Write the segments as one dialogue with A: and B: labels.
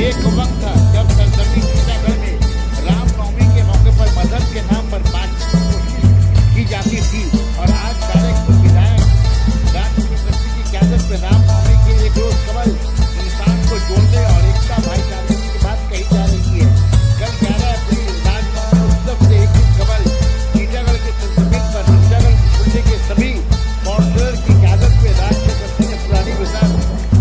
A: एक वक्त था जब सरजमी टीटागढ़ में रामनवमी के मौके पर मदद के नाम पर बातचीत की कोशिश की जाती थी और आज बैरकपुर विधायक राजनीति की क्यादत में रामनवमी के एक रोज कबल इंसान को जोड़ने और एकता भाईचारे की बात कही जा रही है। कल 11 अप्रैल राजनवमी उत्सव से एक दिन कबल टीटागढ़ के सरजमीन पर टीटागढ़ जिले के सभी काउंसलर की क्यादत में राज्य करने के पुरानी विधान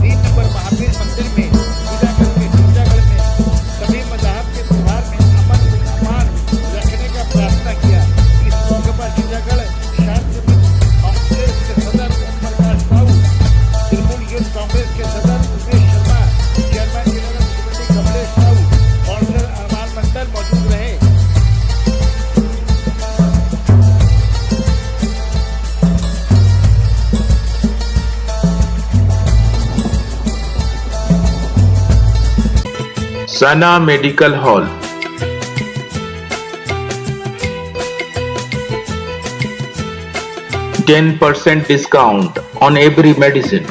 A: 3 नंबर महावीर मंदिर में टीटागढ़ में सभी मजहब के त्योहार में अमन रखने का प्रार्थना किया। इस मौके पर टीटागढ़ शहर कांग्रेस के सदर ओम प्रकाश साहू, तृणमूल यूथ कांग्रेस के सदर Umesh Sharma, chairman general committee Kamlesh Sahu, councillor Arman Mandal मौजूद रहे।
B: Sana Medical Hall. %10 discount on every medicine.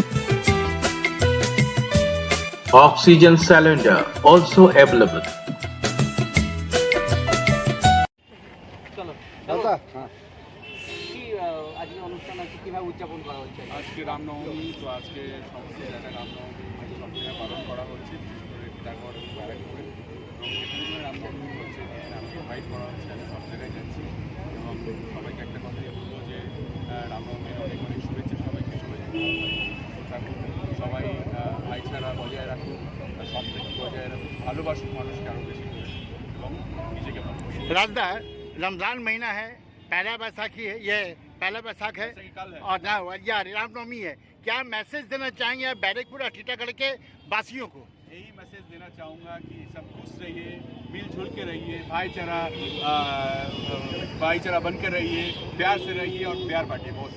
B: Oxygen cylinder also available.
C: উদযাপন করা হচ্ছে আজকে রামনবমী, তো আজকে সমস্ত জায়গায় রামনবমী সব জায়গায় পালন করা হচ্ছে, বিশেষ করে টিটাগড় এবং ব্যারাকপুরে। এবং যেখানে রামনবমী হচ্ছে রামকে ফাইট করা হচ্ছে, আমি সব জায়গায় যাচ্ছি এবং সবাইকে একটা কথাই বলবো যে রামনবমীর অনেক অনেক শুভেচ্ছা সবাইকে। সবাই থাকুন, সবাই ভাইচারা বজায় রাখুন, সম্প্রীতি বজায় রাখুন, ভালোবাসুন মানুষকে আরও বেশি করে এবং নিজেকে ভালোবাসুন।
A: राजदा रमजान महीना है, पहला बैसाखी है, ये पहला बैसाख है और ना या रामनवमी है। क्या मैसेज देना चाहेंगे आप बैरकपुर और टीटागढ़ के वासियों को?
C: यही मैसेज देना चाहूँगा कि सब खुश रहिए, मिलजुल के रहिए, भाईचारा बन के रहिए, प्यार से रहिए और प्यार बांटिए। बहुत